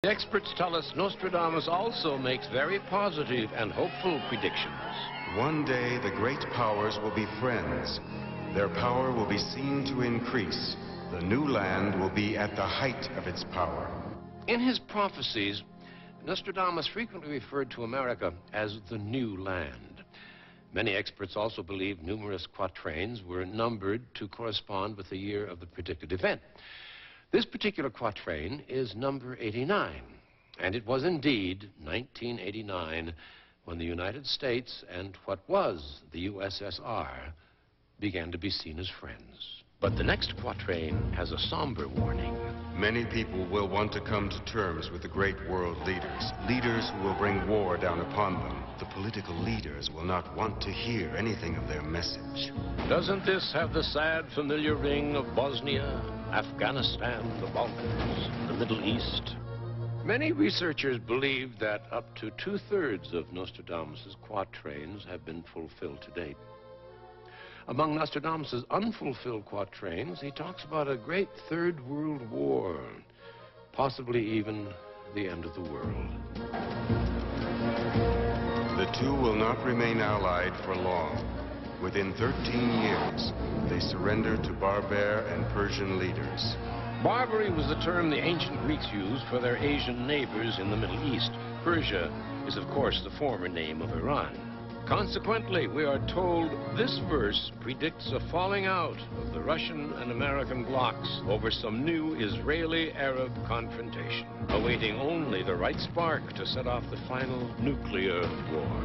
The experts tell us Nostradamus also makes very positive and hopeful predictions. One day the great powers will be friends. Their power will be seen to increase. The new land will be at the height of its power. In his prophecies, Nostradamus frequently referred to America as the new land. Many experts also believe numerous quatrains were numbered to correspond with the year of the predicted event. This particular quatrain is number 89, and it was indeed 1989 when the United States and what was the USSR began to be seen as friends. But the next quatrain has a somber warning. Many people will want to come to terms with the great world leaders, leaders who will bring war down upon them. The political leaders will not want to hear anything of their message. Doesn't this have the sad, familiar ring of Bosnia, Afghanistan, the Balkans, the Middle East? Many researchers believe that up to 2/3 of Nostradamus' quatrains have been fulfilled to date. Among Nostradamus' unfulfilled quatrains, he talks about a great Third World War, possibly even the end of the world. The two will not remain allied for long. Within 13 years, they surrendered to Barbar and Persian leaders. Barbary was the term the ancient Greeks used for their Asian neighbors in the Middle East. Persia is, of course, the former name of Iran. Consequently, we are told this verse predicts a falling out of the Russian and American blocs over some new Israeli-Arab confrontation, awaiting only the right spark to set off the final nuclear war.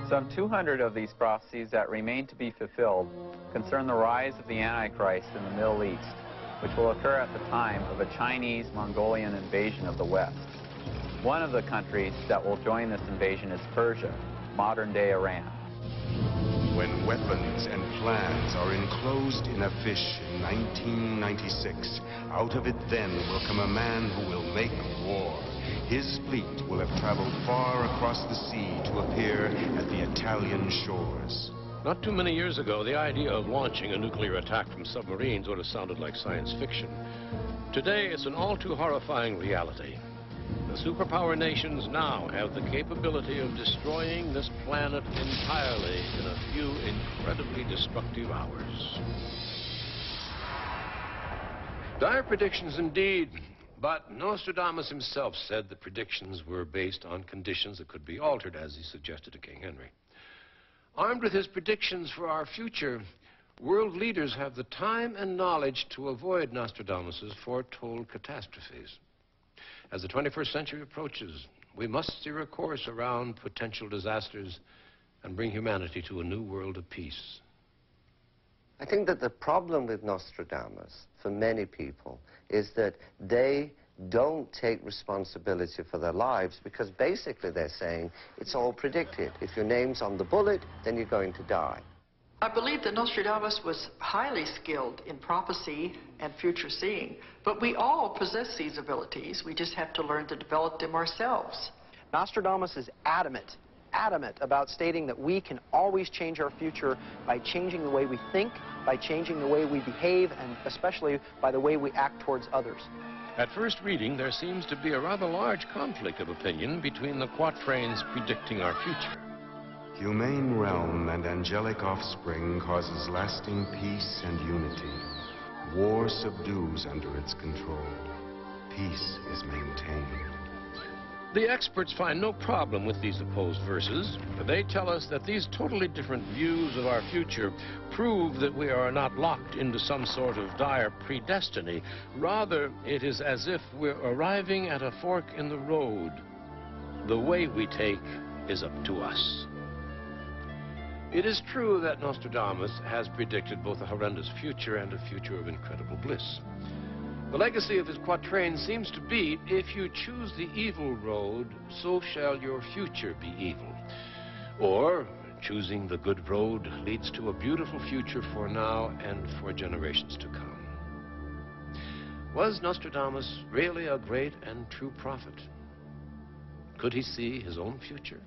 Some 200 of these prophecies that remain to be fulfilled concern the rise of the Antichrist in the Middle East, which will occur at the time of a Chinese-Mongolian invasion of the West. One of the countries that will join this invasion is Persia, modern-day Iran. When weapons and plans are enclosed in a fish in 1996, out of it then will come a man who will make war. His fleet will have traveled far across the sea to appear at the Italian shores. Not too many years ago, the idea of launching a nuclear attack from submarines would have sounded like science fiction. Today, it's an all too horrifying reality. The superpower nations now have the capability of destroying this planet entirely in a few incredibly destructive hours. Dire predictions indeed, but Nostradamus himself said the predictions were based on conditions that could be altered, as he suggested to King Henry. Armed with his predictions for our future, world leaders have the time and knowledge to avoid Nostradamus' foretold catastrophes. As the 21st century approaches, we must steer a course around potential disasters and bring humanity to a new world of peace. I think that the problem with Nostradamus, for many people, is that they don't take responsibility for their lives because basically they're saying it's all predicted. If your name's on the bullet, then you're going to die. I believe that Nostradamus was highly skilled in prophecy and future seeing, but we all possess these abilities. We just have to learn to develop them ourselves. Nostradamus is adamant about stating that we can always change our future by changing the way we think, by changing the way we behave, and especially by the way we act towards others. At first reading, there seems to be a rather large conflict of opinion between the quatrains predicting our future. Humane realm and angelic offspring causes lasting peace and unity. War subdues under its control. Peace is maintained. The experts find no problem with these opposed verses. They tell us that these totally different views of our future prove that we are not locked into some sort of dire predestiny. Rather, it is as if we're arriving at a fork in the road. The way we take is up to us. It is true that Nostradamus has predicted both a horrendous future and a future of incredible bliss. The legacy of his quatrain seems to be, if you choose the evil road, so shall your future be evil. Or, choosing the good road leads to a beautiful future for now and for generations to come. Was Nostradamus really a great and true prophet? Could he see his own future?